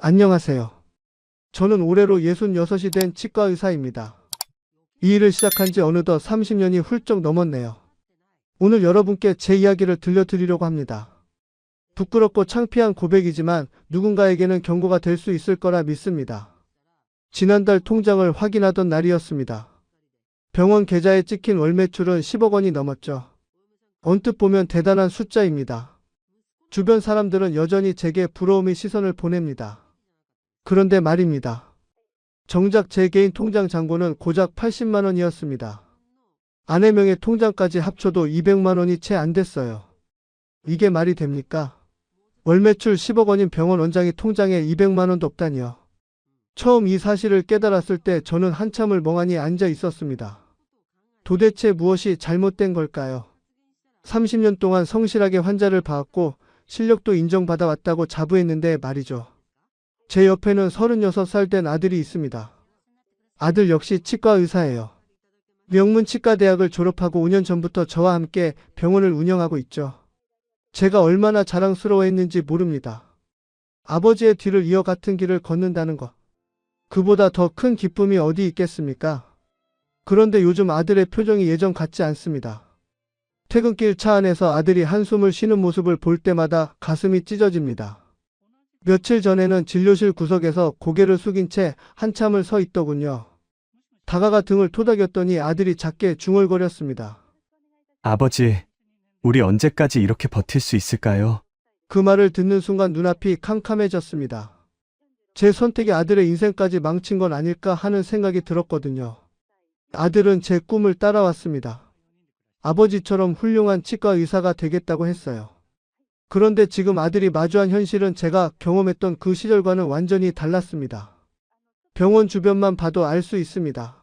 안녕하세요. 저는 올해로 66이 된 치과 의사입니다. 이 일을 시작한 지 어느덧 30년이 훌쩍 넘었네요. 오늘 여러분께 제 이야기를 들려드리려고 합니다. 부끄럽고 창피한 고백이지만 누군가에게는 경고가 될 수 있을 거라 믿습니다. 지난달 통장을 확인하던 날이었습니다. 병원 계좌에 찍힌 월 매출은 10억 원이 넘었죠. 언뜻 보면 대단한 숫자입니다. 주변 사람들은 여전히 제게 부러움의 시선을 보냅니다. 그런데 말입니다. 정작 제 개인 통장 잔고는 고작 80만 원이었습니다. 아내 명의 통장까지 합쳐도 200만 원이 채 안 됐어요. 이게 말이 됩니까? 월 매출 10억 원인 병원 원장이 통장에 200만 원도 없다니요. 처음 이 사실을 깨달았을 때 저는 한참을 멍하니 앉아 있었습니다. 도대체 무엇이 잘못된 걸까요? 30년 동안 성실하게 환자를 봐왔고 실력도 인정받아 왔다고 자부했는데 말이죠. 제 옆에는 36살 된 아들이 있습니다. 아들 역시 치과 의사예요. 명문 치과대학을 졸업하고 5년 전부터 저와 함께 병원을 운영하고 있죠. 제가 얼마나 자랑스러워했는지 모릅니다. 아버지의 뒤를 이어 같은 길을 걷는다는 것. 그보다 더 큰 기쁨이 어디 있겠습니까? 그런데 요즘 아들의 표정이 예전 같지 않습니다. 퇴근길 차 안에서 아들이 한숨을 쉬는 모습을 볼 때마다 가슴이 찢어집니다. 며칠 전에는 진료실 구석에서 고개를 숙인 채 한참을 서 있더군요. 다가가 등을 토닥였더니 아들이 작게 중얼거렸습니다. 아버지, 우리 언제까지 이렇게 버틸 수 있을까요? 그 말을 듣는 순간 눈앞이 캄캄해졌습니다. 제 선택이 아들의 인생까지 망친 건 아닐까 하는 생각이 들었거든요. 아들은 제 꿈을 따라왔습니다. 아버지처럼 훌륭한 치과 의사가 되겠다고 했어요. 그런데 지금 아들이 마주한 현실은 제가 경험했던 그 시절과는 완전히 달랐습니다. 병원 주변만 봐도 알 수 있습니다.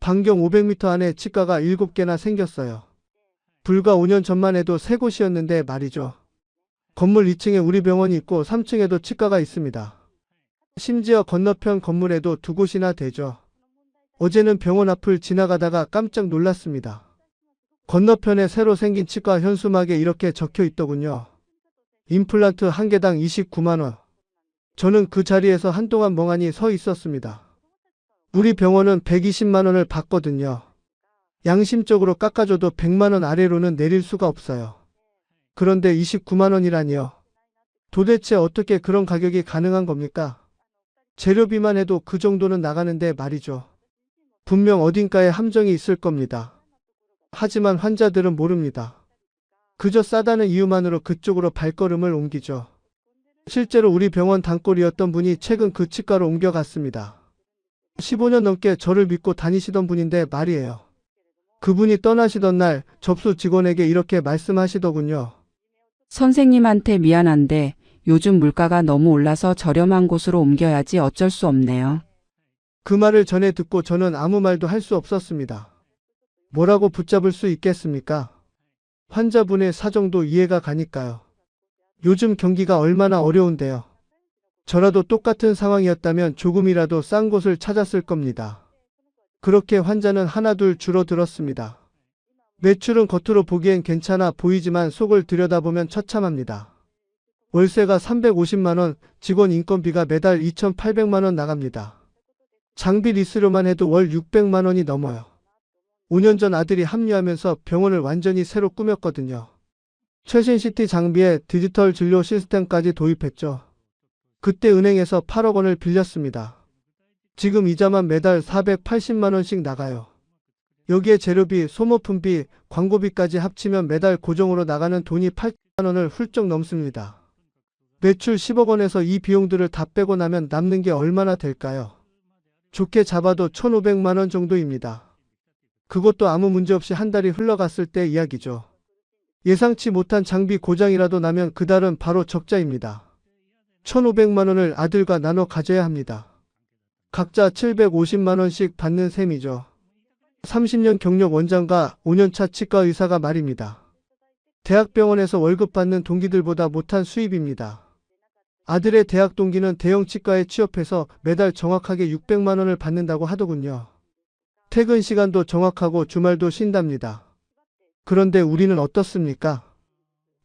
반경 500m 안에 치과가 7개나 생겼어요. 불과 5년 전만 해도 3곳이었는데 말이죠. 건물 2층에 우리 병원이 있고 3층에도 치과가 있습니다. 심지어 건너편 건물에도 2곳이나 되죠. 어제는 병원 앞을 지나가다가 깜짝 놀랐습니다. 건너편에 새로 생긴 치과 현수막에 이렇게 적혀 있더군요. 임플란트 1개당 29만 원. 저는 그 자리에서 한동안 멍하니 서 있었습니다. 우리 병원은 120만 원을 받거든요. 양심적으로 깎아줘도 100만 원 아래로는 내릴 수가 없어요. 그런데 29만 원이라니요. 도대체 어떻게 그런 가격이 가능한 겁니까? 재료비만 해도 그 정도는 나가는데 말이죠. 분명 어딘가에 함정이 있을 겁니다. 하지만 환자들은 모릅니다. 그저 싸다는 이유만으로 그쪽으로 발걸음을 옮기죠. 실제로 우리 병원 단골이었던 분이 최근 그 치과로 옮겨갔습니다. 15년 넘게 저를 믿고 다니시던 분인데 말이에요. 그분이 떠나시던 날 접수 직원에게 이렇게 말씀하시더군요. 선생님한테 미안한데 요즘 물가가 너무 올라서 저렴한 곳으로 옮겨야지 어쩔 수 없네요. 그 말을 전해 듣고 저는 아무 말도 할 수 없었습니다. 뭐라고 붙잡을 수 있겠습니까? 환자분의 사정도 이해가 가니까요. 요즘 경기가 얼마나 어려운데요. 저라도 똑같은 상황이었다면 조금이라도 싼 곳을 찾았을 겁니다. 그렇게 환자는 하나둘 줄어들었습니다. 매출은 겉으로 보기엔 괜찮아 보이지만 속을 들여다보면 처참합니다. 월세가 350만 원, 직원 인건비가 매달 2,800만 원 나갑니다. 장비 리스료만 해도 월 600만 원이 넘어요. 5년 전 아들이 합류하면서 병원을 완전히 새로 꾸몄거든요. 최신 CT 장비에 디지털 진료 시스템까지 도입했죠. 그때 은행에서 8억 원을 빌렸습니다. 지금 이자만 매달 480만 원씩 나가요. 여기에 재료비, 소모품비, 광고비까지 합치면 매달 고정으로 나가는 돈이 8만 원을 훌쩍 넘습니다. 매출 10억 원에서 이 비용들을 다 빼고 나면 남는 게 얼마나 될까요? 좋게 잡아도 1,500만 원 정도입니다. 그것도 아무 문제 없이 한 달이 흘러갔을 때 이야기죠. 예상치 못한 장비 고장이라도 나면 그달은 바로 적자입니다. 1,500만 원을 아들과 나눠 가져야 합니다. 각자 750만 원씩 받는 셈이죠. 30년 경력 원장과 5년차 치과 의사가 말입니다. 대학병원에서 월급 받는 동기들보다 못한 수입입니다. 아들의 대학 동기는 대형 치과에 취업해서 매달 정확하게 600만 원을 받는다고 하더군요. 퇴근 시간도 정확하고 주말도 쉰답니다. 그런데 우리는 어떻습니까?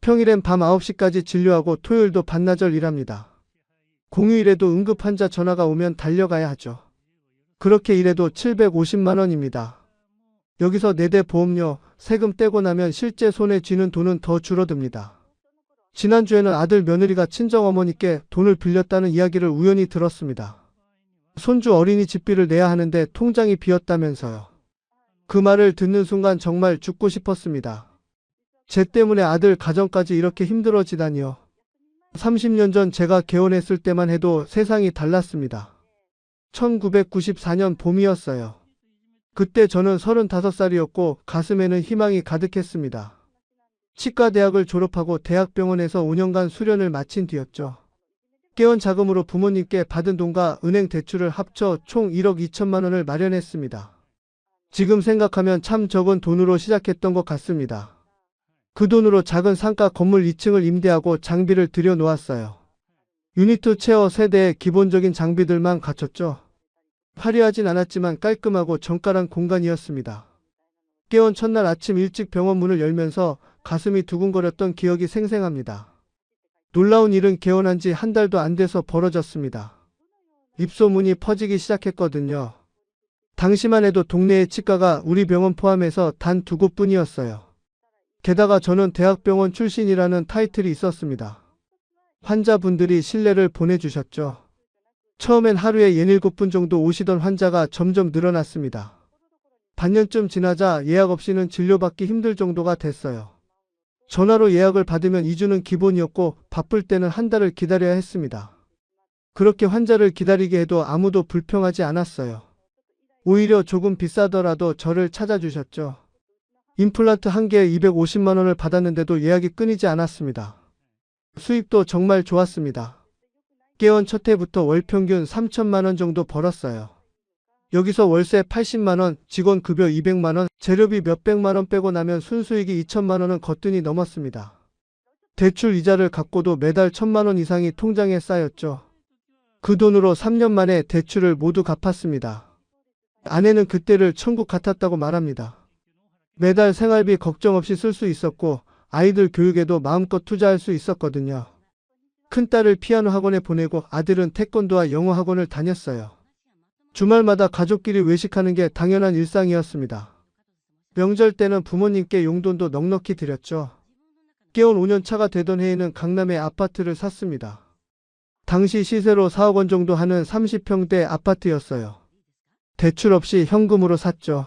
평일엔 밤 9시까지 진료하고 토요일도 반나절 일합니다. 공휴일에도 응급 환자 전화가 오면 달려가야 하죠. 그렇게 일해도 750만 원입니다. 여기서 4대 보험료, 세금 떼고 나면 실제 손에 쥐는 돈은 더 줄어듭니다. 지난주에는 아들 며느리가 친정어머니께 돈을 빌렸다는 이야기를 우연히 들었습니다. 손주 어린이 집비를 내야 하는데 통장이 비었다면서요. 그 말을 듣는 순간 정말 죽고 싶었습니다. 쟤 때문에 아들 가정까지 이렇게 힘들어지다니요. 30년 전 제가 개혼했을 때만 해도 세상이 달랐습니다. 1994년 봄이었어요. 그때 저는 35살이었고 가슴에는 희망이 가득했습니다. 치과대학을 졸업하고 대학병원에서 5년간 수련을 마친 뒤였죠. 깨원 자금으로 부모님께 받은 돈과 은행 대출을 합쳐 총 1억 2천만 원을 마련했습니다. 지금 생각하면 참 적은 돈으로 시작했던 것 같습니다. 그 돈으로 작은 상가 건물 2층을 임대하고 장비를 들여놓았어요. 유니트 체어 세대의 기본적인 장비들만 갖췄죠. 화려하진 않았지만 깔끔하고 정갈한 공간이었습니다. 깨원 첫날 아침 일찍 병원 문을 열면서 가슴이 두근거렸던 기억이 생생합니다. 놀라운 일은 개원한 지 한 달도 안 돼서 벌어졌습니다. 입소문이 퍼지기 시작했거든요. 당시만 해도 동네의 치과가 우리 병원 포함해서 단 2곳뿐이었어요. 게다가 저는 대학병원 출신이라는 타이틀이 있었습니다. 환자분들이 신뢰를 보내주셨죠. 처음엔 하루에 6-7분 정도 오시던 환자가 점점 늘어났습니다. 반년쯤 지나자 예약 없이는 진료받기 힘들 정도가 됐어요. 전화로 예약을 받으면 2주는 기본이었고 바쁠 때는 한 달을 기다려야 했습니다. 그렇게 환자를 기다리게 해도 아무도 불평하지 않았어요. 오히려 조금 비싸더라도 저를 찾아주셨죠. 임플란트 한 개에 250만 원을 받았는데도 예약이 끊이지 않았습니다. 수입도 정말 좋았습니다. 깨원 첫 해부터 월 평균 3천만 원 정도 벌었어요. 여기서 월세 80만 원, 직원 급여 200만 원, 재료비 몇백만 원 빼고 나면 순수익이 2천만 원은 거뜬히 넘었습니다. 대출 이자를 갚고도 매달 1,000만 원 이상이 통장에 쌓였죠. 그 돈으로 3년 만에 대출을 모두 갚았습니다. 아내는 그때를 천국 같았다고 말합니다. 매달 생활비 걱정 없이 쓸 수 있었고 아이들 교육에도 마음껏 투자할 수 있었거든요. 큰딸을 피아노 학원에 보내고 아들은 태권도와 영어 학원을 다녔어요. 주말마다 가족끼리 외식하는 게 당연한 일상이었습니다. 명절 때는 부모님께 용돈도 넉넉히 드렸죠. 깨원 5년 차가 되던 해에는 강남에 아파트를 샀습니다. 당시 시세로 4억 원 정도 하는 30평대 아파트였어요. 대출 없이 현금으로 샀죠.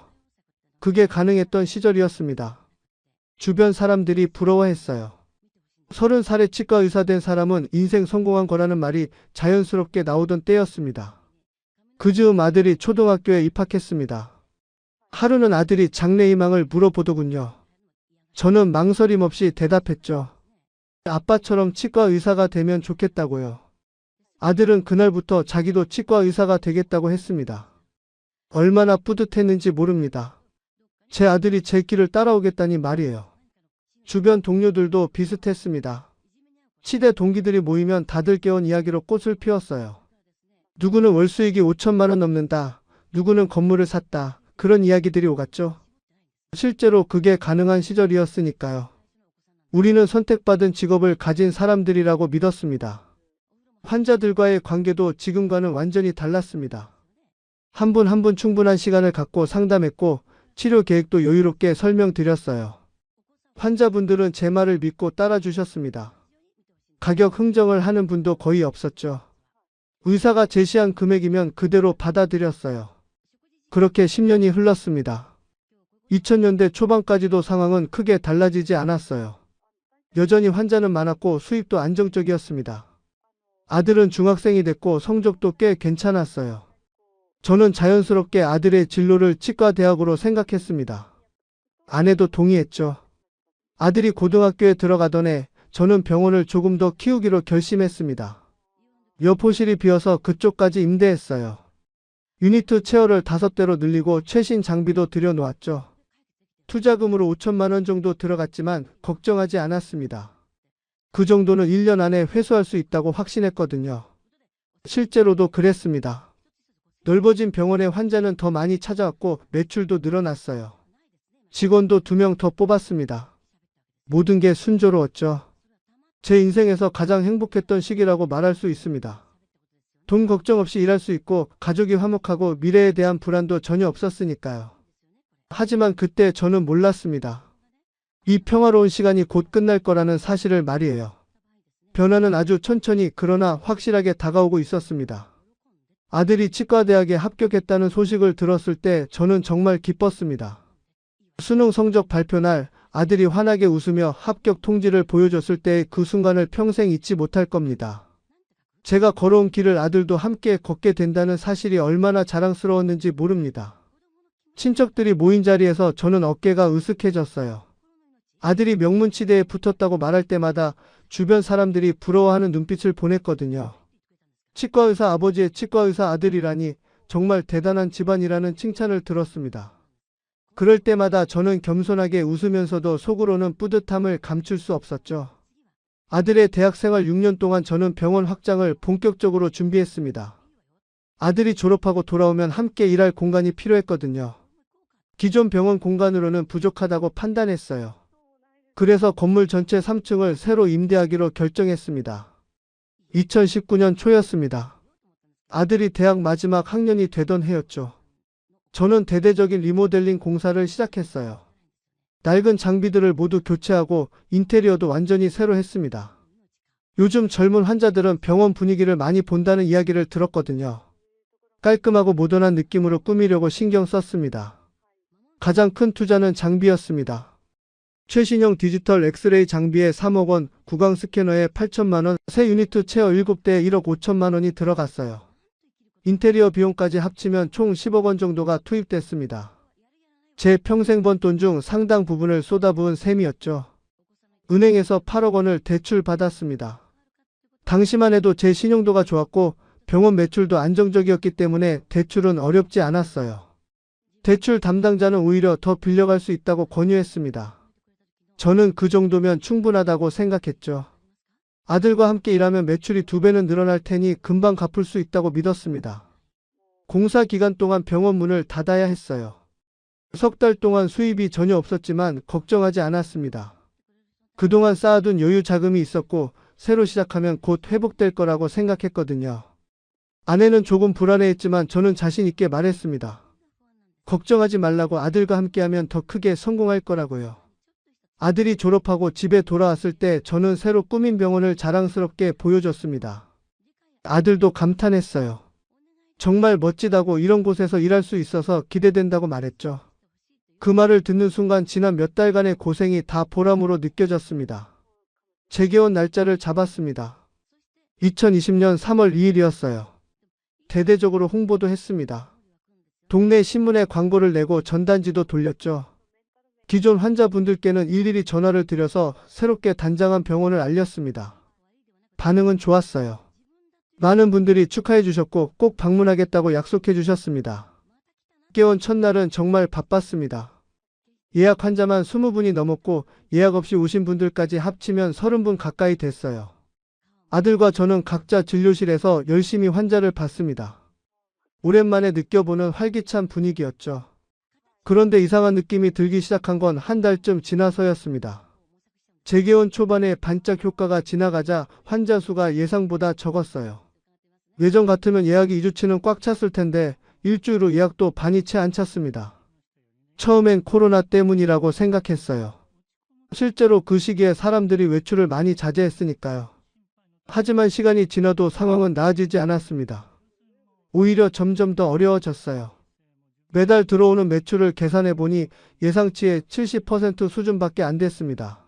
그게 가능했던 시절이었습니다. 주변 사람들이 부러워했어요. 30살에 치과 의사 된 사람은 인생 성공한 거라는 말이 자연스럽게 나오던 때였습니다. 그 즈음 아들이 초등학교에 입학했습니다. 하루는 아들이 장래희망을 물어보더군요. 저는 망설임 없이 대답했죠. 아빠처럼 치과 의사가 되면 좋겠다고요. 아들은 그날부터 자기도 치과 의사가 되겠다고 했습니다. 얼마나 뿌듯했는지 모릅니다. 제 아들이 제 길을 따라오겠다니 말이에요. 주변 동료들도 비슷했습니다. 치대 동기들이 모이면 다들 깨원 이야기로 꽃을 피웠어요. 누구는 월수익이 5천만 원 넘는다. 누구는 건물을 샀다. 그런 이야기들이 오갔죠. 실제로 그게 가능한 시절이었으니까요. 우리는 선택받은 직업을 가진 사람들이라고 믿었습니다. 환자들과의 관계도 지금과는 완전히 달랐습니다. 한 분 한 분 충분한 시간을 갖고 상담했고 치료 계획도 여유롭게 설명드렸어요. 환자분들은 제 말을 믿고 따라주셨습니다. 가격 흥정을 하는 분도 거의 없었죠. 의사가 제시한 금액이면 그대로 받아들였어요. 그렇게 10년이 흘렀습니다. 2000년대 초반까지도 상황은 크게 달라지지 않았어요. 여전히 환자는 많았고 수입도 안정적이었습니다. 아들은 중학생이 됐고 성적도 꽤 괜찮았어요. 저는 자연스럽게 아들의 진로를 치과대학으로 생각했습니다. 아내도 동의했죠. 아들이 고등학교에 들어가던 해 저는 병원을 조금 더 키우기로 결심했습니다. 여포실이 비어서 그쪽까지 임대했어요. 유니트 체어를 5대로 늘리고 최신 장비도 들여놓았죠. 투자금으로 5천만 원 정도 들어갔지만 걱정하지 않았습니다. 그 정도는 1년 안에 회수할 수 있다고 확신했거든요. 실제로도 그랬습니다. 넓어진 병원에 환자는 더 많이 찾아왔고 매출도 늘어났어요. 직원도 2명 더 뽑았습니다. 모든 게 순조로웠죠. 제 인생에서 가장 행복했던 시기라고 말할 수 있습니다. 돈 걱정 없이 일할 수 있고 가족이 화목하고 미래에 대한 불안도 전혀 없었으니까요. 하지만 그때 저는 몰랐습니다. 이 평화로운 시간이 곧 끝날 거라는 사실을 말이에요. 변화는 아주 천천히 그러나 확실하게 다가오고 있었습니다. 아들이 치과대학에 합격했다는 소식을 들었을 때 저는 정말 기뻤습니다. 수능 성적 발표 날 아들이 환하게 웃으며 합격 통지를 보여줬을 때의 그 순간을 평생 잊지 못할 겁니다. 제가 걸어온 길을 아들도 함께 걷게 된다는 사실이 얼마나 자랑스러웠는지 모릅니다. 친척들이 모인 자리에서 저는 어깨가 으쓱해졌어요. 아들이 명문치대에 붙었다고 말할 때마다 주변 사람들이 부러워하는 눈빛을 보냈거든요. 치과의사 아버지의 치과의사 아들이라니 정말 대단한 집안이라는 칭찬을 들었습니다. 그럴 때마다 저는 겸손하게 웃으면서도 속으로는 뿌듯함을 감출 수 없었죠. 아들의 대학생활 6년 동안 저는 병원 확장을 본격적으로 준비했습니다. 아들이 졸업하고 돌아오면 함께 일할 공간이 필요했거든요. 기존 병원 공간으로는 부족하다고 판단했어요. 그래서 건물 전체 3층을 새로 임대하기로 결정했습니다. 2019년 초였습니다. 아들이 대학 마지막 학년이 되던 해였죠. 저는 대대적인 리모델링 공사를 시작했어요. 낡은 장비들을 모두 교체하고 인테리어도 완전히 새로 했습니다. 요즘 젊은 환자들은 병원 분위기를 많이 본다는 이야기를 들었거든요. 깔끔하고 모던한 느낌으로 꾸미려고 신경 썼습니다. 가장 큰 투자는 장비였습니다. 최신형 디지털 엑스레이 장비에 3억 원, 구강 스캐너에 8천만 원, 새 유니트 체어 7대에 1억 5천만 원이 들어갔어요. 인테리어 비용까지 합치면 총 10억 원 정도가 투입됐습니다. 제 평생 번 돈 중 상당 부분을 쏟아부은 셈이었죠. 은행에서 8억 원을 대출 받았습니다. 당시만 해도 제 신용도가 좋았고 병원 매출도 안정적이었기 때문에 대출은 어렵지 않았어요. 대출 담당자는 오히려 더 빌려갈 수 있다고 권유했습니다. 저는 그 정도면 충분하다고 생각했죠. 아들과 함께 일하면 매출이 2배는 늘어날 테니 금방 갚을 수 있다고 믿었습니다. 공사 기간 동안 병원 문을 닫아야 했어요. 석 달 동안 수입이 전혀 없었지만 걱정하지 않았습니다. 그동안 쌓아둔 여유 자금이 있었고 새로 시작하면 곧 회복될 거라고 생각했거든요. 아내는 조금 불안해했지만 저는 자신 있게 말했습니다. 걱정하지 말라고, 아들과 함께하면 더 크게 성공할 거라고요. 아들이 졸업하고 집에 돌아왔을 때 저는 새로 꾸민 병원을 자랑스럽게 보여줬습니다. 아들도 감탄했어요. 정말 멋지다고, 이런 곳에서 일할 수 있어서 기대된다고 말했죠. 그 말을 듣는 순간 지난 몇 달간의 고생이 다 보람으로 느껴졌습니다. 재개원 날짜를 잡았습니다. 2020년 3월 2일이었어요. 대대적으로 홍보도 했습니다. 동네 신문에 광고를 내고 전단지도 돌렸죠. 기존 환자분들께는 일일이 전화를 드려서 새롭게 단장한 병원을 알렸습니다. 반응은 좋았어요. 많은 분들이 축하해 주셨고 꼭 방문하겠다고 약속해 주셨습니다. 개원 첫날은 정말 바빴습니다. 예약 환자만 20분이 넘었고 예약 없이 오신 분들까지 합치면 30분 가까이 됐어요. 아들과 저는 각자 진료실에서 열심히 환자를 봤습니다. 오랜만에 느껴보는 활기찬 분위기였죠. 그런데 이상한 느낌이 들기 시작한 건 한 달쯤 지나서였습니다. 재개원 초반에 반짝 효과가 지나가자 환자 수가 예상보다 적었어요. 예전 같으면 예약이 2주치는 꽉 찼을 텐데 일주일 후 예약도 반이 채 안 찼습니다. 처음엔 코로나 때문이라고 생각했어요. 실제로 그 시기에 사람들이 외출을 많이 자제했으니까요. 하지만 시간이 지나도 상황은 나아지지 않았습니다. 오히려 점점 더 어려워졌어요. 매달 들어오는 매출을 계산해보니 예상치의 70% 수준밖에 안 됐습니다.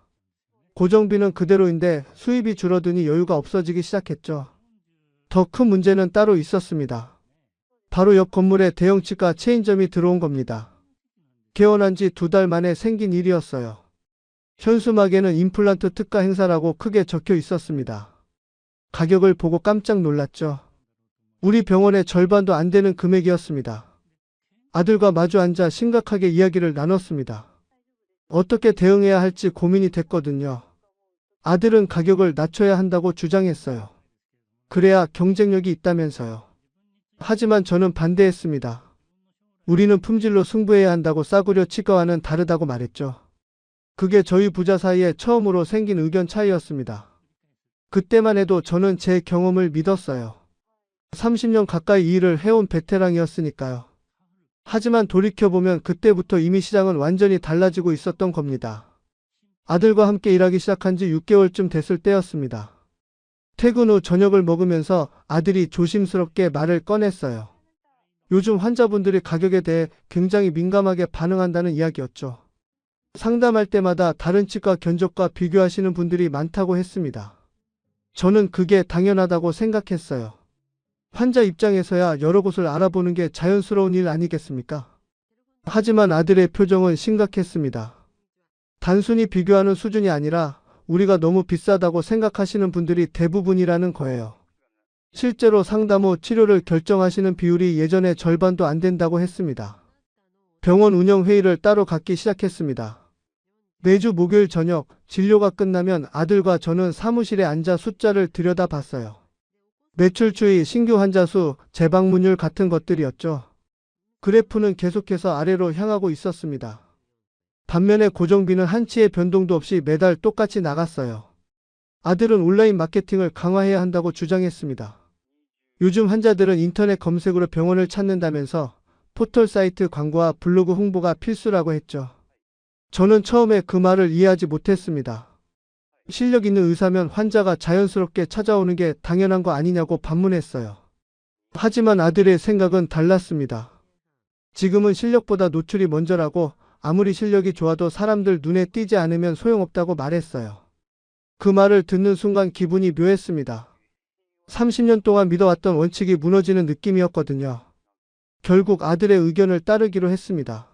고정비는 그대로인데 수입이 줄어드니 여유가 없어지기 시작했죠. 더 큰 문제는 따로 있었습니다. 바로 옆 건물에 대형 치과 체인점이 들어온 겁니다. 개원한 지 2달 만에 생긴 일이었어요. 현수막에는 임플란트 특가 행사라고 크게 적혀 있었습니다. 가격을 보고 깜짝 놀랐죠. 우리 병원의 절반도 안 되는 금액이었습니다. 아들과 마주 앉아 심각하게 이야기를 나눴습니다. 어떻게 대응해야 할지 고민이 됐거든요. 아들은 가격을 낮춰야 한다고 주장했어요. 그래야 경쟁력이 있다면서요. 하지만 저는 반대했습니다. 우리는 품질로 승부해야 한다고 싸구려 치과와는 다르다고 말했죠. 그게 저희 부자 사이에 처음으로 생긴 의견 차이였습니다. 그때만 해도 저는 제 경험을 믿었어요. 30년 가까이 이 일을 해온 베테랑이었으니까요. 하지만 돌이켜보면 그때부터 이미 시장은 완전히 달라지고 있었던 겁니다. 아들과 함께 일하기 시작한 지 6개월쯤 됐을 때였습니다. 퇴근 후 저녁을 먹으면서 아들이 조심스럽게 말을 꺼냈어요. 요즘 환자분들이 가격에 대해 굉장히 민감하게 반응한다는 이야기였죠. 상담할 때마다 다른 치과 견적과 비교하시는 분들이 많다고 했습니다. 저는 그게 당연하다고 생각했어요. 환자 입장에서야 여러 곳을 알아보는 게 자연스러운 일 아니겠습니까? 하지만 아들의 표정은 심각했습니다. 단순히 비교하는 수준이 아니라 우리가 너무 비싸다고 생각하시는 분들이 대부분이라는 거예요. 실제로 상담 후 치료를 결정하시는 비율이 예전의 절반도 안 된다고 했습니다. 병원 운영 회의를 따로 갖기 시작했습니다. 매주 목요일 저녁 진료가 끝나면 아들과 저는 사무실에 앉아 숫자를 들여다봤어요. 매출 추이, 신규 환자 수, 재방문율 같은 것들이었죠. 그래프는 계속해서 아래로 향하고 있었습니다. 반면에 고정비는 한치의 변동도 없이 매달 똑같이 나갔어요. 아들은 온라인 마케팅을 강화해야 한다고 주장했습니다. 요즘 환자들은 인터넷 검색으로 병원을 찾는다면서 포털 사이트 광고와 블로그 홍보가 필수라고 했죠. 저는 처음에 그 말을 이해하지 못했습니다. 실력 있는 의사면 환자가 자연스럽게 찾아오는 게 당연한 거 아니냐고 반문했어요. 하지만 아들의 생각은 달랐습니다. 지금은 실력보다 노출이 먼저라고, 아무리 실력이 좋아도 사람들 눈에 띄지 않으면 소용없다고 말했어요. 그 말을 듣는 순간 기분이 묘했습니다. 30년 동안 믿어왔던 원칙이 무너지는 느낌이었거든요. 결국 아들의 의견을 따르기로 했습니다.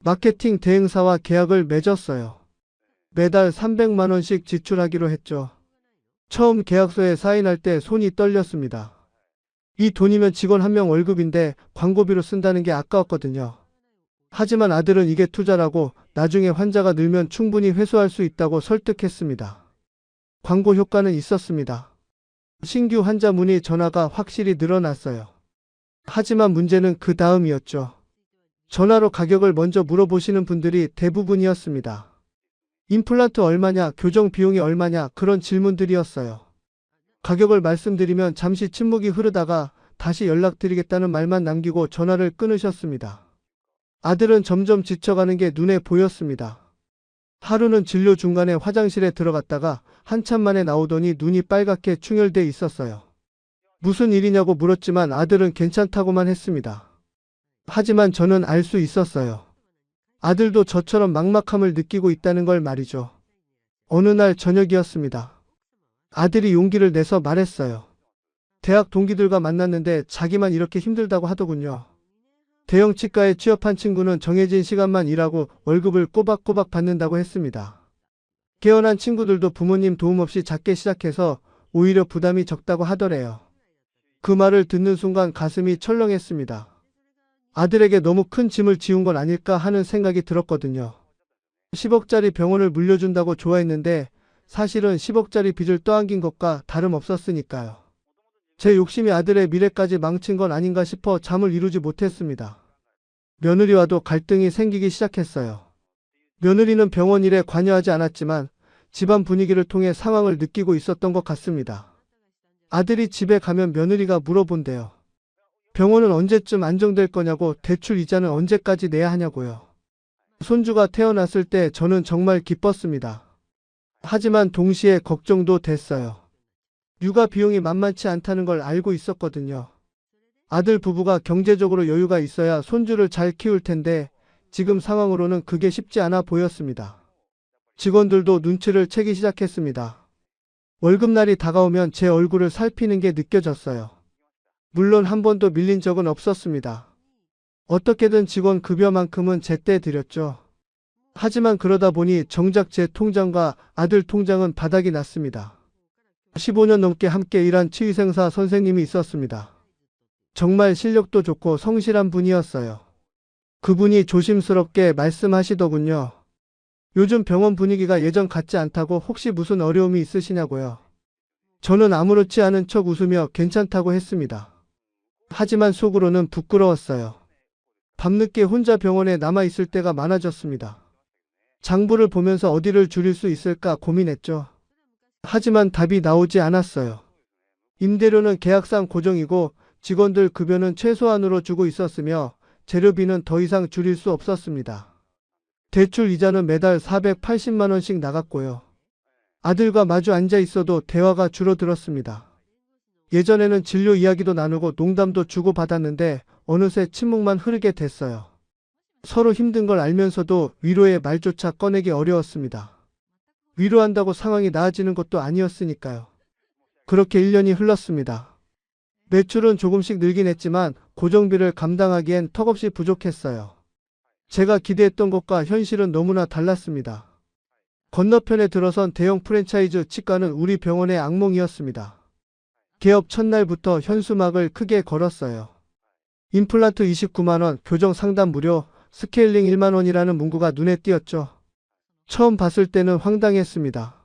마케팅 대행사와 계약을 맺었어요. 매달 300만 원씩 지출하기로 했죠. 처음 계약서에 사인할 때 손이 떨렸습니다. 이 돈이면 직원 한 명 월급인데 광고비로 쓴다는 게 아까웠거든요. 하지만 아들은 이게 투자라고, 나중에 환자가 늘면 충분히 회수할 수 있다고 설득했습니다. 광고 효과는 있었습니다. 신규 환자 문의 전화가 확실히 늘어났어요. 하지만 문제는 그 다음이었죠. 전화로 가격을 먼저 물어보시는 분들이 대부분이었습니다. 임플란트 얼마냐, 교정 비용이 얼마냐, 그런 질문들이었어요. 가격을 말씀드리면 잠시 침묵이 흐르다가 다시 연락드리겠다는 말만 남기고 전화를 끊으셨습니다. 아들은 점점 지쳐가는 게 눈에 보였습니다. 하루는 진료 중간에 화장실에 들어갔다가 한참 만에 나오더니 눈이 빨갛게 충혈돼 있었어요. 무슨 일이냐고 물었지만 아들은 괜찮다고만 했습니다. 하지만 저는 알 수 있었어요. 아들도 저처럼 막막함을 느끼고 있다는 걸 말이죠. 어느 날 저녁이었습니다. 아들이 용기를 내서 말했어요. 대학 동기들과 만났는데 자기만 이렇게 힘들다고 하더군요. 대형 치과에 취업한 친구는 정해진 시간만 일하고 월급을 꼬박꼬박 받는다고 했습니다. 깨어난 친구들도 부모님 도움 없이 작게 시작해서 오히려 부담이 적다고 하더래요. 그 말을 듣는 순간 가슴이 철렁했습니다. 아들에게 너무 큰 짐을 지운 건 아닐까 하는 생각이 들었거든요. 10억짜리 병원을 물려준다고 좋아했는데 사실은 10억짜리 빚을 떠안긴 것과 다름없었으니까요. 제 욕심이 아들의 미래까지 망친 건 아닌가 싶어 잠을 이루지 못했습니다. 며느리와도 갈등이 생기기 시작했어요. 며느리는 병원 일에 관여하지 않았지만 집안 분위기를 통해 상황을 느끼고 있었던 것 같습니다. 아들이 집에 가면 며느리가 물어본대요. 병원은 언제쯤 안정될 거냐고, 대출 이자는 언제까지 내야 하냐고요. 손주가 태어났을 때 저는 정말 기뻤습니다. 하지만 동시에 걱정도 됐어요. 육아 비용이 만만치 않다는 걸 알고 있었거든요. 아들 부부가 경제적으로 여유가 있어야 손주를 잘 키울 텐데 지금 상황으로는 그게 쉽지 않아 보였습니다. 직원들도 눈치를 채기 시작했습니다. 월급날이 다가오면 제 얼굴을 살피는 게 느껴졌어요. 물론 한 번도 밀린 적은 없었습니다. 어떻게든 직원 급여만큼은 제때 드렸죠. 하지만 그러다 보니 정작 제 통장과 아들 통장은 바닥이 났습니다. 15년 넘게 함께 일한 치위생사 선생님이 있었습니다. 정말 실력도 좋고 성실한 분이었어요. 그분이 조심스럽게 말씀하시더군요. 요즘 병원 분위기가 예전 같지 않다고, 혹시 무슨 어려움이 있으시냐고요. 저는 아무렇지 않은 척 웃으며 괜찮다고 했습니다. 하지만 속으로는 부끄러웠어요. 밤늦게 혼자 병원에 남아있을 때가 많아졌습니다. 장부를 보면서 어디를 줄일 수 있을까 고민했죠. 하지만 답이 나오지 않았어요. 임대료는 계약상 고정이고 직원들 급여는 최소한으로 주고 있었으며 재료비는 더 이상 줄일 수 없었습니다. 대출 이자는 매달 480만 원씩 나갔고요. 아들과 마주 앉아 있어도 대화가 줄어들었습니다. 예전에는 진료 이야기도 나누고 농담도 주고받았는데 어느새 침묵만 흐르게 됐어요. 서로 힘든 걸 알면서도 위로의 말조차 꺼내기 어려웠습니다. 위로한다고 상황이 나아지는 것도 아니었으니까요. 그렇게 1년이 흘렀습니다. 매출은 조금씩 늘긴 했지만 고정비를 감당하기엔 턱없이 부족했어요. 제가 기대했던 것과 현실은 너무나 달랐습니다. 건너편에 들어선 대형 프랜차이즈 치과는 우리 병원의 악몽이었습니다. 개업 첫날부터 현수막을 크게 걸었어요. 임플란트 29만 원, 교정 상담 무료, 스케일링 1만 원이라는 문구가 눈에 띄었죠. 처음 봤을 때는 황당했습니다.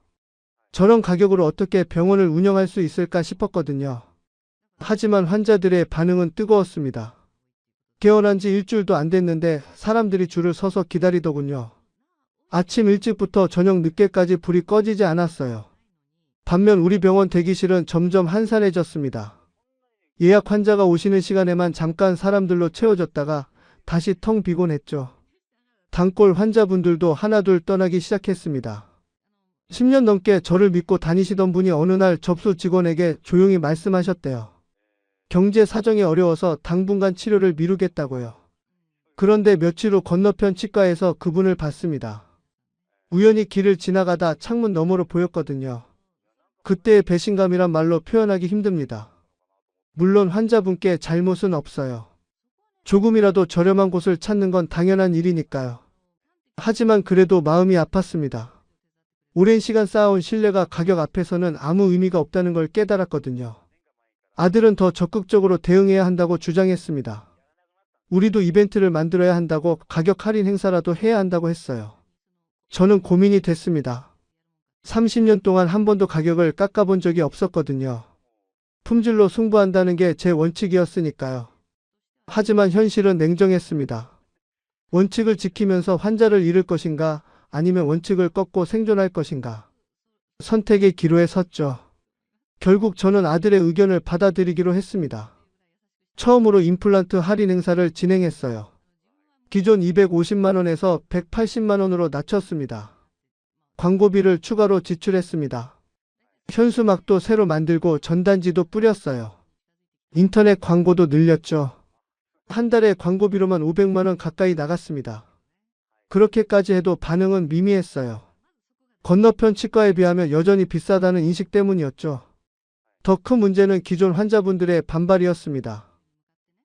저런 가격으로 어떻게 병원을 운영할 수 있을까 싶었거든요. 하지만 환자들의 반응은 뜨거웠습니다. 개원한 지 일주일도 안 됐는데 사람들이 줄을 서서 기다리더군요. 아침 일찍부터 저녁 늦게까지 불이 꺼지지 않았어요. 반면 우리 병원 대기실은 점점 한산해졌습니다. 예약 환자가 오시는 시간에만 잠깐 사람들로 채워졌다가 다시 텅 비곤 했죠. 단골 환자분들도 하나둘 떠나기 시작했습니다. 10년 넘게 저를 믿고 다니시던 분이 어느 날 접수 직원에게 조용히 말씀하셨대요. 경제 사정이 어려워서 당분간 치료를 미루겠다고요. 그런데 며칠 후 건너편 치과에서 그분을 봤습니다. 우연히 길을 지나가다 창문 너머로 보였거든요. 그때의 배신감이란 말로 표현하기 힘듭니다. 물론 환자분께 잘못은 없어요. 조금이라도 저렴한 곳을 찾는 건 당연한 일이니까요. 하지만 그래도 마음이 아팠습니다. 오랜 시간 쌓아온 신뢰가 가격 앞에서는 아무 의미가 없다는 걸 깨달았거든요. 아들은 더 적극적으로 대응해야 한다고 주장했습니다. 우리도 이벤트를 만들어야 한다고 가격 할인 행사라도 해야 한다고 했어요. 저는 고민이 됐습니다. 30년 동안 한 번도 가격을 깎아본 적이 없었거든요. 품질로 승부한다는 게 제 원칙이었으니까요. 하지만 현실은 냉정했습니다. 원칙을 지키면서 환자를 잃을 것인가, 아니면 원칙을 꺾고 생존할 것인가. 선택의 기로에 섰죠. 결국 저는 아들의 의견을 받아들이기로 했습니다. 처음으로 임플란트 할인 행사를 진행했어요. 기존 250만 원에서 180만 원으로 낮췄습니다. 광고비를 추가로 지출했습니다. 현수막도 새로 만들고 전단지도 뿌렸어요. 인터넷 광고도 늘렸죠. 한 달에 광고비로만 500만 원 가까이 나갔습니다. 그렇게까지 해도 반응은 미미했어요. 건너편 치과에 비하면 여전히 비싸다는 인식 때문이었죠. 더 큰 문제는 기존 환자분들의 반발이었습니다.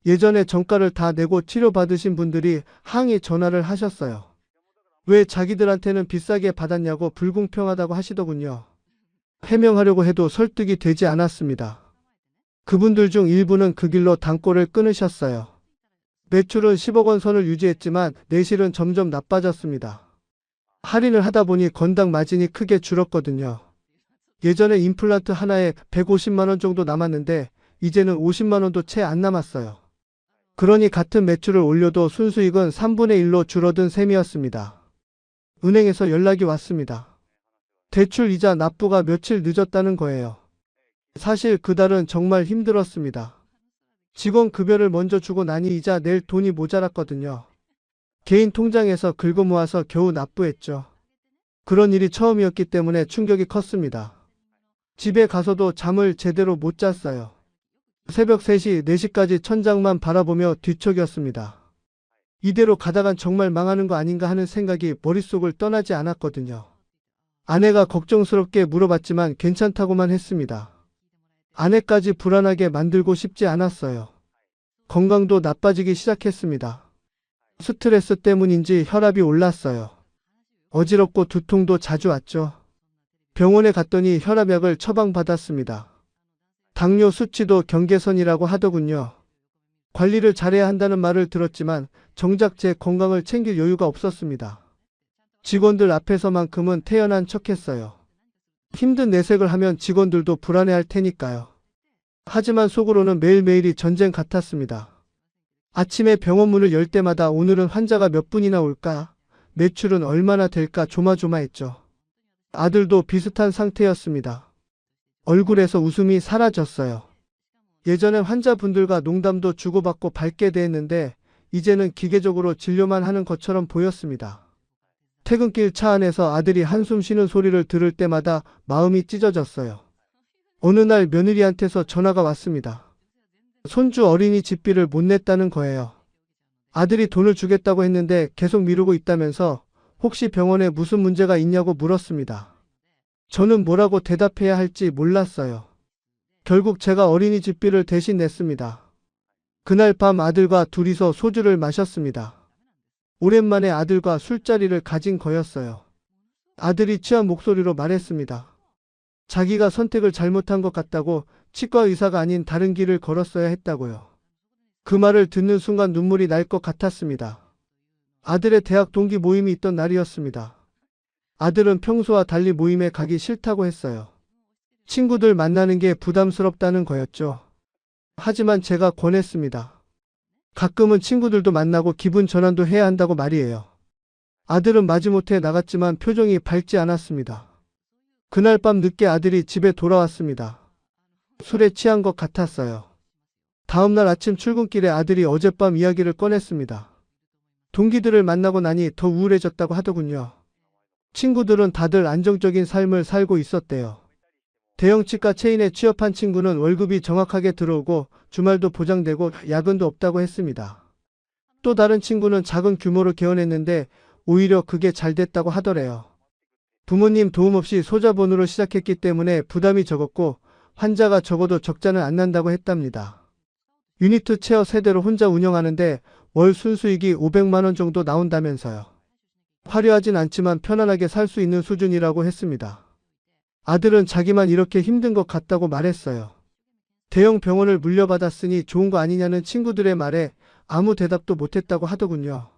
예전에 정가를 다 내고 치료받으신 분들이 항의 전화를 하셨어요. 왜 자기들한테는 비싸게 받았냐고 불공평하다고 하시더군요. 해명하려고 해도 설득이 되지 않았습니다. 그분들 중 일부는 그 길로 단골을 끊으셨어요. 매출은 10억 원 선을 유지했지만 내실은 점점 나빠졌습니다. 할인을 하다 보니 건당 마진이 크게 줄었거든요. 예전에 임플란트 하나에 150만 원 정도 남았는데 이제는 50만 원도 채 안 남았어요. 그러니 같은 매출을 올려도 순수익은 3분의 1로 줄어든 셈이었습니다. 은행에서 연락이 왔습니다. 대출 이자 납부가 며칠 늦었다는 거예요. 사실 그달은 정말 힘들었습니다. 직원 급여를 먼저 주고 나니 이자 낼 돈이 모자랐거든요. 개인 통장에서 긁어 모아서 겨우 납부했죠. 그런 일이 처음이었기 때문에 충격이 컸습니다. 집에 가서도 잠을 제대로 못 잤어요. 새벽 3시, 4시까지 천장만 바라보며 뒤척였습니다. 이대로 가다간 정말 망하는 거 아닌가 하는 생각이 머릿속을 떠나지 않았거든요. 아내가 걱정스럽게 물어봤지만 괜찮다고만 했습니다. 아내까지 불안하게 만들고 싶지 않았어요. 건강도 나빠지기 시작했습니다. 스트레스 때문인지 혈압이 올랐어요. 어지럽고 두통도 자주 왔죠. 병원에 갔더니 혈압약을 처방받았습니다. 당뇨 수치도 경계선이라고 하더군요. 관리를 잘해야 한다는 말을 들었지만 정작 제 건강을 챙길 여유가 없었습니다. 직원들 앞에서만큼은 태연한 척했어요. 힘든 내색을 하면 직원들도 불안해할 테니까요. 하지만 속으로는 매일매일이 전쟁 같았습니다. 아침에 병원 문을 열 때마다 오늘은 환자가 몇 분이나 올까? 매출은 얼마나 될까 조마조마했죠. 아들도 비슷한 상태였습니다. 얼굴에서 웃음이 사라졌어요. 예전엔 환자분들과 농담도 주고받고 밝게 대했는데 이제는 기계적으로 진료만 하는 것처럼 보였습니다. 퇴근길 차 안에서 아들이 한숨 쉬는 소리를 들을 때마다 마음이 찢어졌어요. 어느 날 며느리한테서 전화가 왔습니다. 손주 어린이 집비를 못 냈다는 거예요. 아들이 돈을 주겠다고 했는데 계속 미루고 있다면서 혹시 병원에 무슨 문제가 있냐고 물었습니다. 저는 뭐라고 대답해야 할지 몰랐어요. 결국 제가 어린이 집비를 대신 냈습니다. 그날 밤 아들과 둘이서 소주를 마셨습니다. 오랜만에 아들과 술자리를 가진 거였어요. 아들이 취한 목소리로 말했습니다. 자기가 선택을 잘못한 것 같다고, 치과 의사가 아닌 다른 길을 걸었어야 했다고요. 그 말을 듣는 순간 눈물이 날 것 같았습니다. 아들의 대학 동기 모임이 있던 날이었습니다. 아들은 평소와 달리 모임에 가기 싫다고 했어요. 친구들 만나는 게 부담스럽다는 거였죠. 하지만 제가 권했습니다. 가끔은 친구들도 만나고 기분 전환도 해야 한다고 말이에요. 아들은 마지못해 나갔지만 표정이 밝지 않았습니다. 그날 밤 늦게 아들이 집에 돌아왔습니다. 술에 취한 것 같았어요. 다음날 아침 출근길에 아들이 어젯밤 이야기를 꺼냈습니다. 동기들을 만나고 나니 더 우울해졌다고 하더군요. 친구들은 다들 안정적인 삶을 살고 있었대요. 대형 치과 체인에 취업한 친구는 월급이 정확하게 들어오고 주말도 보장되고 야근도 없다고 했습니다. 또 다른 친구는 작은 규모로 개원했는데 오히려 그게 잘 됐다고 하더래요. 부모님 도움 없이 소자본으로 시작했기 때문에 부담이 적었고 환자가 적어도 적자는 안 난다고 했답니다. 유니트 체어 세대로 혼자 운영하는데 월 순수익이 500만 원 정도 나온다면서요. 화려하진 않지만 편안하게 살 수 있는 수준이라고 했습니다. 아들은 자기만 이렇게 힘든 것 같다고 말했어요. 대형 병원을 물려받았으니 좋은 거 아니냐는 친구들의 말에 아무 대답도 못했다고 하더군요.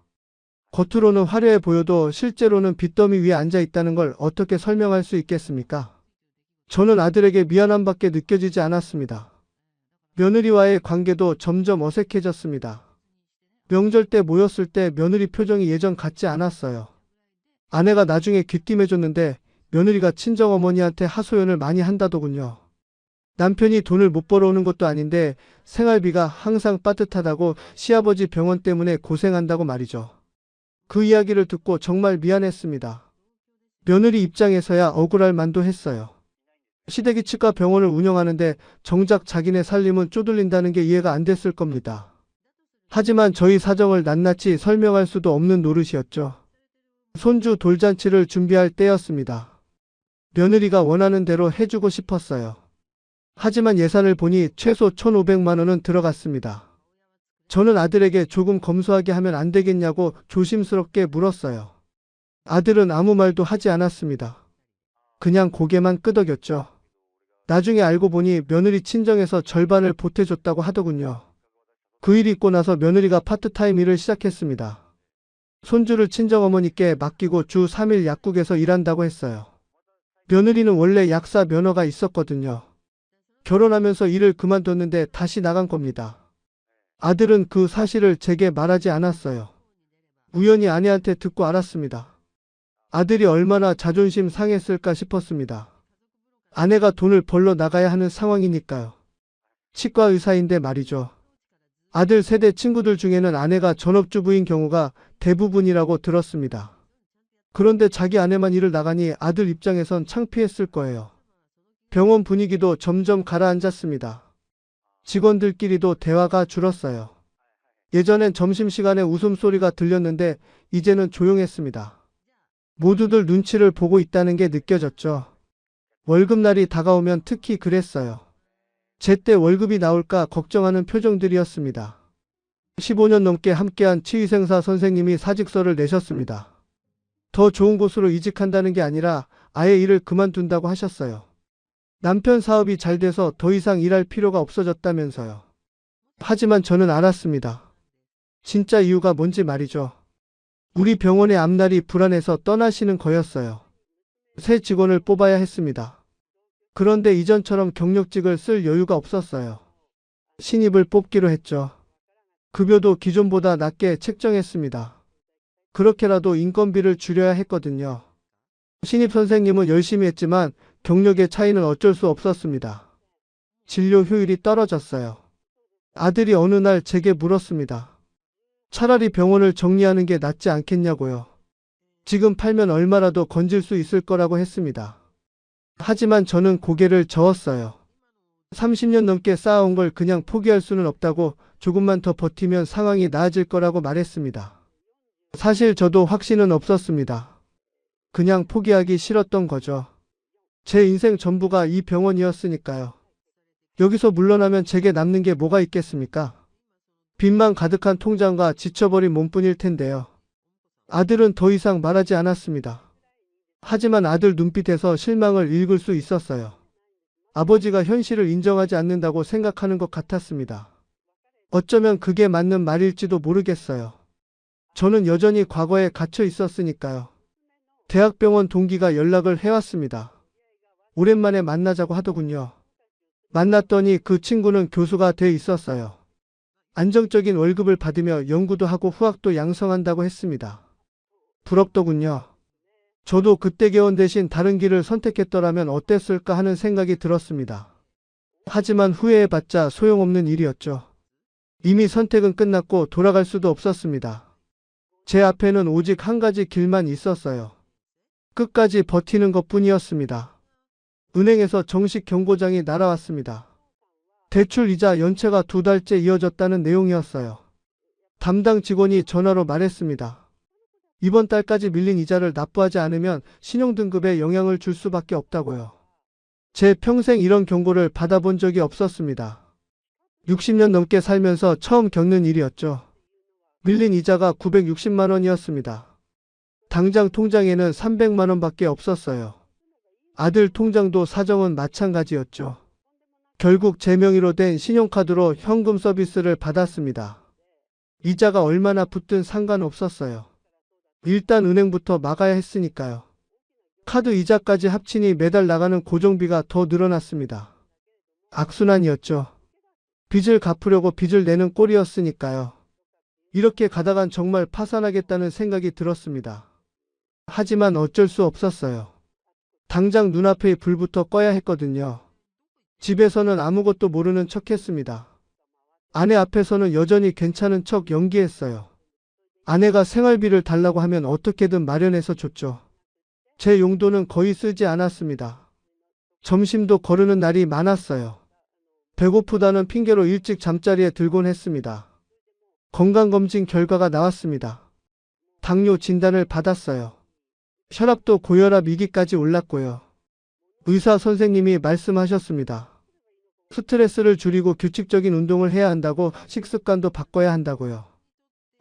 겉으로는 화려해 보여도 실제로는 빚더미 위에 앉아 있다는 걸 어떻게 설명할 수 있겠습니까? 저는 아들에게 미안함밖에 느껴지지 않았습니다. 며느리와의 관계도 점점 어색해졌습니다. 명절 때 모였을 때 며느리 표정이 예전 같지 않았어요. 아내가 나중에 귀띔해줬는데 며느리가 친정어머니한테 하소연을 많이 한다더군요. 남편이 돈을 못 벌어오는 것도 아닌데 생활비가 항상 빠듯하다고, 시아버지 병원 때문에 고생한다고 말이죠. 그 이야기를 듣고 정말 미안했습니다. 며느리 입장에서야 억울할 만도 했어요. 시대기 치과 병원을 운영하는데 정작 자기네 살림은 쪼들린다는 게 이해가 안 됐을 겁니다. 하지만 저희 사정을 낱낱이 설명할 수도 없는 노릇이었죠. 손주 돌잔치를 준비할 때였습니다. 며느리가 원하는 대로 해주고 싶었어요. 하지만 예산을 보니 최소 1,500만 원은 들어갔습니다. 저는 아들에게 조금 검소하게 하면 안 되겠냐고 조심스럽게 물었어요. 아들은 아무 말도 하지 않았습니다. 그냥 고개만 끄덕였죠. 나중에 알고 보니 며느리 친정에서 절반을 보태줬다고 하더군요. 그 일 있고 나서 며느리가 파트타임 일을 시작했습니다. 손주를 친정어머니께 맡기고 주 3일 약국에서 일한다고 했어요. 며느리는 원래 약사 면허가 있었거든요. 결혼하면서 일을 그만뒀는데 다시 나간 겁니다. 아들은 그 사실을 제게 말하지 않았어요. 우연히 아내한테 듣고 알았습니다. 아들이 얼마나 자존심 상했을까 싶었습니다. 아내가 돈을 벌러 나가야 하는 상황이니까요. 치과 의사인데 말이죠. 아들 세대 친구들 중에는 아내가 전업주부인 경우가 대부분이라고 들었습니다. 그런데 자기 아내만 일을 나가니 아들 입장에선 창피했을 거예요. 병원 분위기도 점점 가라앉았습니다. 직원들끼리도 대화가 줄었어요. 예전엔 점심시간에 웃음소리가 들렸는데 이제는 조용했습니다. 모두들 눈치를 보고 있다는 게 느껴졌죠. 월급날이 다가오면 특히 그랬어요. 제때 월급이 나올까 걱정하는 표정들이었습니다. 15년 넘게 함께한 치위생사 선생님이 사직서를 내셨습니다. 더 좋은 곳으로 이직한다는 게 아니라 아예 일을 그만둔다고 하셨어요. 남편 사업이 잘 돼서 더 이상 일할 필요가 없어졌다면서요. 하지만 저는 알았습니다. 진짜 이유가 뭔지 말이죠. 우리 병원의 앞날이 불안해서 떠나시는 거였어요. 새 직원을 뽑아야 했습니다. 그런데 이전처럼 경력직을 쓸 여유가 없었어요. 신입을 뽑기로 했죠. 급여도 기존보다 낮게 책정했습니다. 그렇게라도 인건비를 줄여야 했거든요. 신입 선생님은 열심히 했지만 경력의 차이는 어쩔 수 없었습니다. 진료 효율이 떨어졌어요. 아들이 어느 날 제게 물었습니다. 차라리 병원을 정리하는 게 낫지 않겠냐고요. 지금 팔면 얼마라도 건질 수 있을 거라고 했습니다. 하지만 저는 고개를 저었어요. 30년 넘게 쌓아온 걸 그냥 포기할 수는 없다고, 조금만 더 버티면 상황이 나아질 거라고 말했습니다. 사실 저도 확신은 없었습니다. 그냥 포기하기 싫었던 거죠. 제 인생 전부가 이 병원이었으니까요. 여기서 물러나면 제게 남는 게 뭐가 있겠습니까? 빚만 가득한 통장과 지쳐버린 몸뿐일 텐데요. 아들은 더 이상 말하지 않았습니다. 하지만 아들 눈빛에서 실망을 읽을 수 있었어요. 아버지가 현실을 인정하지 않는다고 생각하는 것 같았습니다. 어쩌면 그게 맞는 말일지도 모르겠어요. 저는 여전히 과거에 갇혀 있었으니까요. 대학병원 동기가 연락을 해왔습니다. 오랜만에 만나자고 하더군요. 만났더니 그 친구는 교수가 돼 있었어요. 안정적인 월급을 받으며 연구도 하고 후학도 양성한다고 했습니다. 부럽더군요. 저도 그때 개원 대신 다른 길을 선택했더라면 어땠을까 하는 생각이 들었습니다. 하지만 후회해봤자 소용없는 일이었죠. 이미 선택은 끝났고 돌아갈 수도 없었습니다. 제 앞에는 오직 한 가지 길만 있었어요. 끝까지 버티는 것뿐이었습니다. 은행에서 정식 경고장이 날아왔습니다. 대출 이자 연체가 2달째 이어졌다는 내용이었어요. 담당 직원이 전화로 말했습니다. 이번 달까지 밀린 이자를 납부하지 않으면 신용등급에 영향을 줄 수밖에 없다고요. 제 평생 이런 경고를 받아본 적이 없었습니다. 60년 넘게 살면서 처음 겪는 일이었죠. 밀린 이자가 960만 원이었습니다. 당장 통장에는 300만 원밖에 없었어요. 아들 통장도 사정은 마찬가지였죠. 결국 제 명의로 된 신용카드로 현금 서비스를 받았습니다. 이자가 얼마나 붙든 상관없었어요. 일단 은행부터 막아야 했으니까요. 카드 이자까지 합치니 매달 나가는 고정비가 더 늘어났습니다. 악순환이었죠. 빚을 갚으려고 빚을 내는 꼴이었으니까요. 이렇게 가다간 정말 파산하겠다는 생각이 들었습니다. 하지만 어쩔 수 없었어요. 당장 눈앞의 불부터 꺼야 했거든요. 집에서는 아무것도 모르는 척 했습니다. 아내 앞에서는 여전히 괜찮은 척 연기했어요. 아내가 생활비를 달라고 하면 어떻게든 마련해서 줬죠. 제 용돈은 거의 쓰지 않았습니다. 점심도 거르는 날이 많았어요. 배고프다는 핑계로 일찍 잠자리에 들곤 했습니다. 건강검진 결과가 나왔습니다. 당뇨 진단을 받았어요. 혈압도 고혈압 2기까지 올랐고요. 의사 선생님이 말씀하셨습니다. 스트레스를 줄이고 규칙적인 운동을 해야 한다고, 식습관도 바꿔야 한다고요.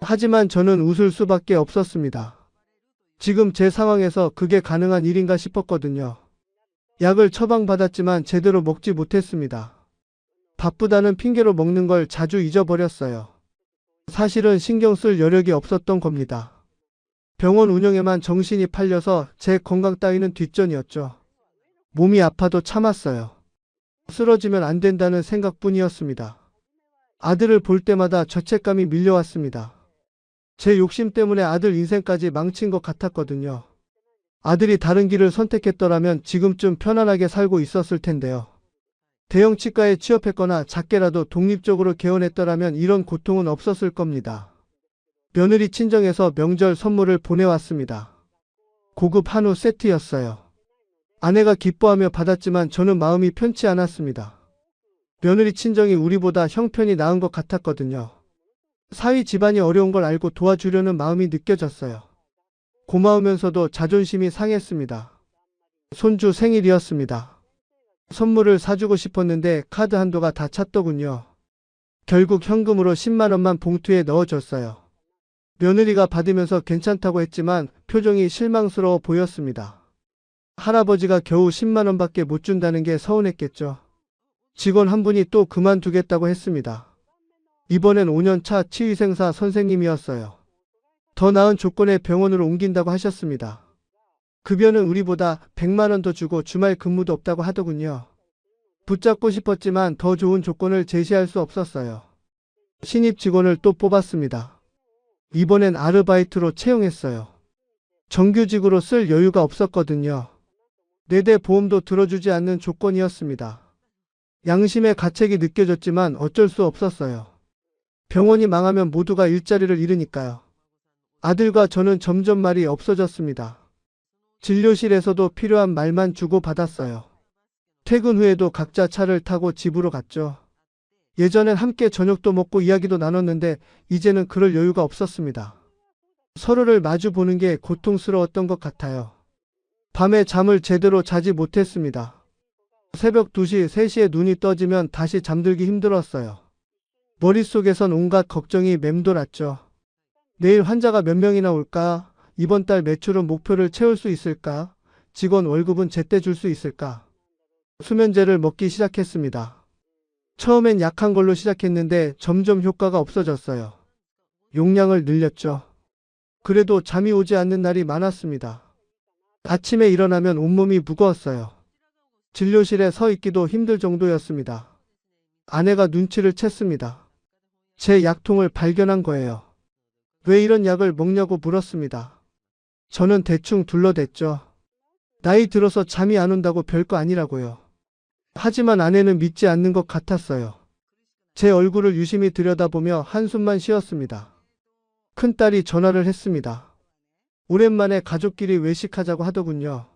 하지만 저는 웃을 수밖에 없었습니다. 지금 제 상황에서 그게 가능한 일인가 싶었거든요. 약을 처방받았지만 제대로 먹지 못했습니다. 바쁘다는 핑계로 먹는 걸 자주 잊어버렸어요. 사실은 신경 쓸 여력이 없었던 겁니다. 병원 운영에만 정신이 팔려서 제 건강 따위는 뒷전이었죠. 몸이 아파도 참았어요. 쓰러지면 안 된다는 생각뿐이었습니다. 아들을 볼 때마다 죄책감이 밀려왔습니다. 제 욕심 때문에 아들 인생까지 망친 것 같았거든요. 아들이 다른 길을 선택했더라면 지금쯤 편안하게 살고 있었을 텐데요. 대형 치과에 취업했거나 작게라도 독립적으로 개원했더라면 이런 고통은 없었을 겁니다. 며느리 친정에서 명절 선물을 보내왔습니다. 고급 한우 세트였어요. 아내가 기뻐하며 받았지만 저는 마음이 편치 않았습니다. 며느리 친정이 우리보다 형편이 나은 것 같았거든요. 사위 집안이 어려운 걸 알고 도와주려는 마음이 느껴졌어요. 고마우면서도 자존심이 상했습니다. 손주 생일이었습니다. 선물을 사주고 싶었는데 카드 한도가 다 찼더군요. 결국 현금으로 10만 원만 봉투에 넣어줬어요. 며느리가 받으면서 괜찮다고 했지만 표정이 실망스러워 보였습니다. 할아버지가 겨우 10만 원밖에 못 준다는 게 서운했겠죠. 직원 한 분이 또 그만두겠다고 했습니다. 이번엔 5년차 치위생사 선생님이었어요. 더 나은 조건의 병원으로 옮긴다고 하셨습니다. 급여는 우리보다 100만 원 더 주고 주말 근무도 없다고 하더군요. 붙잡고 싶었지만 더 좋은 조건을 제시할 수 없었어요. 신입 직원을 또 뽑았습니다. 이번엔 아르바이트로 채용했어요. 정규직으로 쓸 여유가 없었거든요. 4대 보험도 들어주지 않는 조건이었습니다. 양심의 가책이 느껴졌지만 어쩔 수 없었어요. 병원이 망하면 모두가 일자리를 잃으니까요. 아들과 저는 점점 말이 없어졌습니다. 진료실에서도 필요한 말만 주고받았어요. 퇴근 후에도 각자 차를 타고 집으로 갔죠. 예전엔 함께 저녁도 먹고 이야기도 나눴는데 이제는 그럴 여유가 없었습니다. 서로를 마주 보는 게 고통스러웠던 것 같아요. 밤에 잠을 제대로 자지 못했습니다. 새벽 2시, 3시에 눈이 떠지면 다시 잠들기 힘들었어요. 머릿속에선 온갖 걱정이 맴돌았죠. 내일 환자가 몇 명이나 올까? 이번 달 매출은 목표를 채울 수 있을까? 직원 월급은 제때 줄 수 있을까? 수면제를 먹기 시작했습니다. 처음엔 약한 걸로 시작했는데 점점 효과가 없어졌어요. 용량을 늘렸죠. 그래도 잠이 오지 않는 날이 많았습니다. 아침에 일어나면 온몸이 무거웠어요. 진료실에 서 있기도 힘들 정도였습니다. 아내가 눈치를 챘습니다. 제 약통을 발견한 거예요. 왜 이런 약을 먹냐고 물었습니다. 저는 대충 둘러댔죠. 나이 들어서 잠이 안 온다고 별거 아니라고요. 하지만 아내는 믿지 않는 것 같았어요. 제 얼굴을 유심히 들여다보며 한숨만 쉬었습니다. 큰딸이 전화를 했습니다. 오랜만에 가족끼리 외식하자고 하더군요.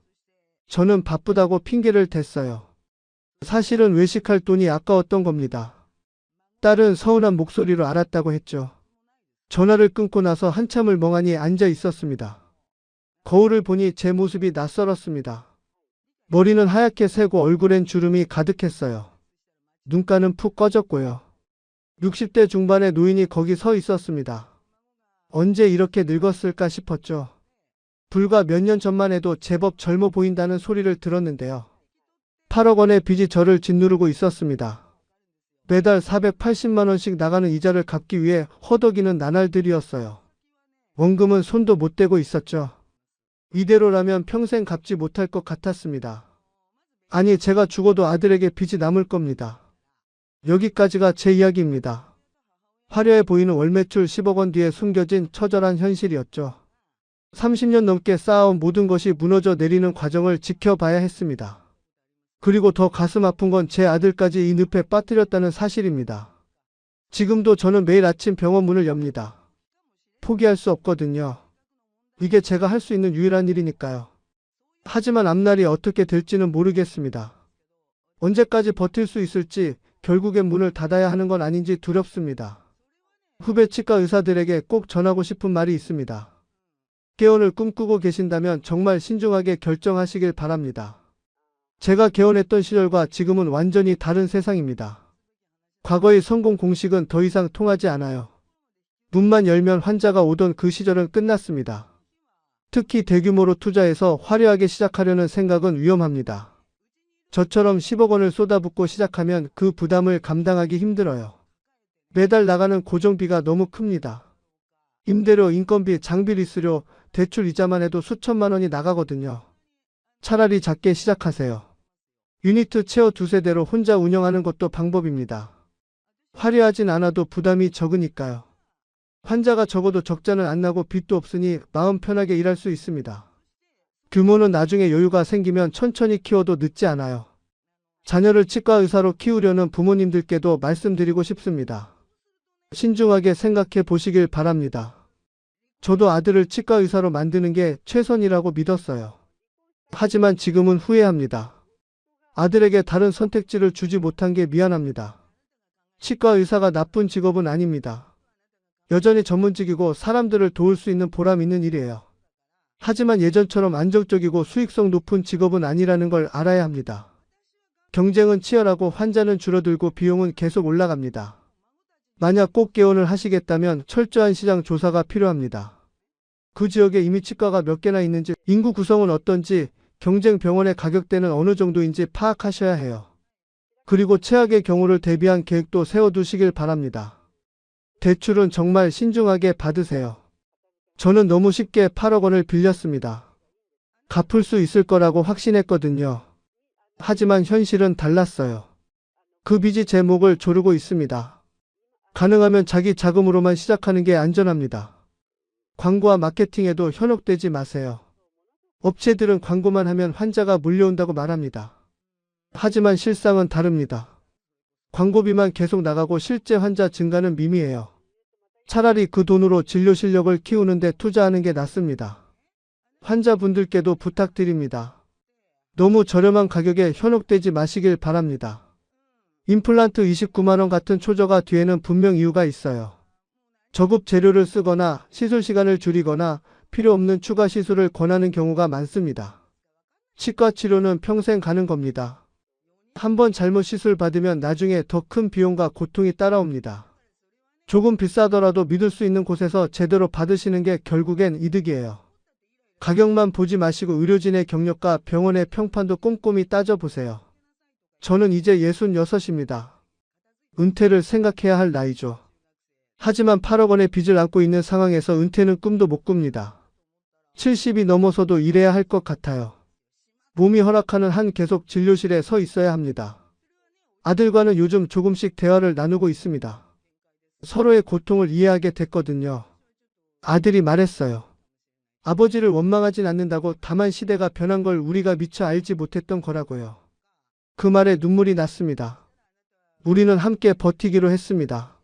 저는 바쁘다고 핑계를 댔어요. 사실은 외식할 돈이 아까웠던 겁니다. 딸은 서운한 목소리로 알았다고 했죠. 전화를 끊고 나서 한참을 멍하니 앉아 있었습니다. 거울을 보니 제 모습이 낯설었습니다. 머리는 하얗게 새고 얼굴엔 주름이 가득했어요. 눈가는 푹 꺼졌고요. 60대 중반의 노인이 거기 서 있었습니다. 언제 이렇게 늙었을까 싶었죠. 불과 몇 년 전만 해도 제법 젊어 보인다는 소리를 들었는데요. 8억 원의 빚이 저를 짓누르고 있었습니다. 매달 480만 원씩 나가는 이자를 갚기 위해 허덕이는 나날들이었어요. 원금은 손도 못 대고 있었죠. 이대로라면 평생 갚지 못할 것 같았습니다. 아니, 제가 죽어도 아들에게 빚이 남을 겁니다. 여기까지가 제 이야기입니다. 화려해 보이는 월매출 10억 원 뒤에 숨겨진 처절한 현실이었죠. 30년 넘게 쌓아온 모든 것이 무너져 내리는 과정을 지켜봐야 했습니다. 그리고 더 가슴 아픈 건 제 아들까지 이 늪에 빠뜨렸다는 사실입니다. 지금도 저는 매일 아침 병원 문을 엽니다. 포기할 수 없거든요. 이게 제가 할 수 있는 유일한 일이니까요. 하지만 앞날이 어떻게 될지는 모르겠습니다. 언제까지 버틸 수 있을지, 결국엔 문을 닫아야 하는 건 아닌지 두렵습니다. 후배 치과 의사들에게 꼭 전하고 싶은 말이 있습니다. 개원을 꿈꾸고 계신다면 정말 신중하게 결정하시길 바랍니다. 제가 개원했던 시절과 지금은 완전히 다른 세상입니다. 과거의 성공 공식은 더 이상 통하지 않아요. 문만 열면 환자가 오던 그 시절은 끝났습니다. 특히 대규모로 투자해서 화려하게 시작하려는 생각은 위험합니다. 저처럼 10억 원을 쏟아붓고 시작하면 그 부담을 감당하기 힘들어요. 매달 나가는 고정비가 너무 큽니다. 임대료, 인건비, 장비 리스료, 대출 이자만 해도 수천만 원이 나가거든요. 차라리 작게 시작하세요. 유니트 체어 2세대로 혼자 운영하는 것도 방법입니다. 화려하진 않아도 부담이 적으니까요. 환자가 적어도 적자는 안 나고 빚도 없으니 마음 편하게 일할 수 있습니다. 규모는 나중에 여유가 생기면 천천히 키워도 늦지 않아요. 자녀를 치과 의사로 키우려는 부모님들께도 말씀드리고 싶습니다. 신중하게 생각해 보시길 바랍니다. 저도 아들을 치과 의사로 만드는 게 최선이라고 믿었어요. 하지만 지금은 후회합니다. 아들에게 다른 선택지를 주지 못한 게 미안합니다. 치과 의사가 나쁜 직업은 아닙니다. 여전히 전문직이고 사람들을 도울 수 있는 보람 있는 일이에요. 하지만 예전처럼 안정적이고 수익성 높은 직업은 아니라는 걸 알아야 합니다. 경쟁은 치열하고 환자는 줄어들고 비용은 계속 올라갑니다. 만약 꼭 개원을 하시겠다면 철저한 시장 조사가 필요합니다. 그 지역에 이미 치과가 몇 개나 있는지, 인구 구성은 어떤지, 경쟁 병원의 가격대는 어느 정도인지 파악하셔야 해요. 그리고 최악의 경우를 대비한 계획도 세워두시길 바랍니다. 대출은 정말 신중하게 받으세요. 저는 너무 쉽게 8억 원을 빌렸습니다. 갚을 수 있을 거라고 확신했거든요. 하지만 현실은 달랐어요. 그 빚이 제 목을 조르고 있습니다. 가능하면 자기 자금으로만 시작하는 게 안전합니다. 광고와 마케팅에도 현혹되지 마세요. 업체들은 광고만 하면 환자가 몰려온다고 말합니다. 하지만 실상은 다릅니다. 광고비만 계속 나가고 실제 환자 증가는 미미해요. 차라리 그 돈으로 진료 실력을 키우는데 투자하는 게 낫습니다. 환자분들께도 부탁드립니다. 너무 저렴한 가격에 현혹되지 마시길 바랍니다. 임플란트 29만원 같은 초저가 뒤에는 분명 이유가 있어요. 저급 재료를 쓰거나 시술 시간을 줄이거나 필요 없는 추가 시술을 권하는 경우가 많습니다. 치과 치료는 평생 가는 겁니다. 한번 잘못 시술 받으면 나중에 더 큰 비용과 고통이 따라옵니다. 조금 비싸더라도 믿을 수 있는 곳에서 제대로 받으시는 게 결국엔 이득이에요. 가격만 보지 마시고 의료진의 경력과 병원의 평판도 꼼꼼히 따져보세요. 저는 이제 66입니다. 은퇴를 생각해야 할 나이죠. 하지만 8억 원의 빚을 안고 있는 상황에서 은퇴는 꿈도 못 꿉니다. 70이 넘어서도 일해야 할 것 같아요. 몸이 허락하는 한 계속 진료실에 서 있어야 합니다. 아들과는 요즘 조금씩 대화를 나누고 있습니다. 서로의 고통을 이해하게 됐거든요. 아들이 말했어요. 아버지를 원망하진 않는다고, 다만 시대가 변한 걸 우리가 미처 알지 못했던 거라고요. 그 말에 눈물이 났습니다. 우리는 함께 버티기로 했습니다.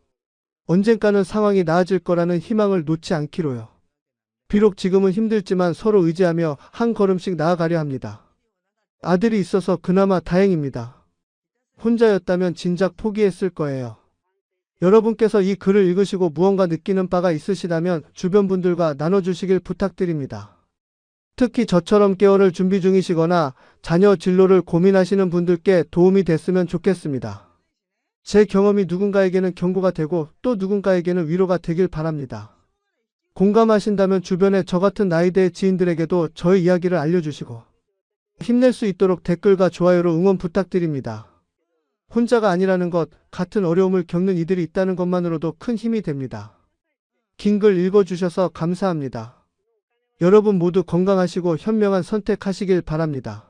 언젠가는 상황이 나아질 거라는 희망을 놓지 않기로요. 비록 지금은 힘들지만 서로 의지하며 한 걸음씩 나아가려 합니다. 아들이 있어서 그나마 다행입니다. 혼자였다면 진작 포기했을 거예요. 여러분께서 이 글을 읽으시고 무언가 느끼는 바가 있으시다면 주변 분들과 나눠주시길 부탁드립니다. 특히 저처럼 깨어를 준비 중이시거나 자녀 진로를 고민하시는 분들께 도움이 됐으면 좋겠습니다. 제 경험이 누군가에게는 경고가 되고 또 누군가에게는 위로가 되길 바랍니다. 공감하신다면 주변에 저 같은 나이대의 지인들에게도 저의 이야기를 알려주시고 힘낼 수 있도록 댓글과 좋아요로 응원 부탁드립니다. 혼자가 아니라는 것, 같은 어려움을 겪는 이들이 있다는 것만으로도 큰 힘이 됩니다. 긴 글 읽어주셔서 감사합니다. 여러분 모두 건강하시고 현명한 선택하시길 바랍니다.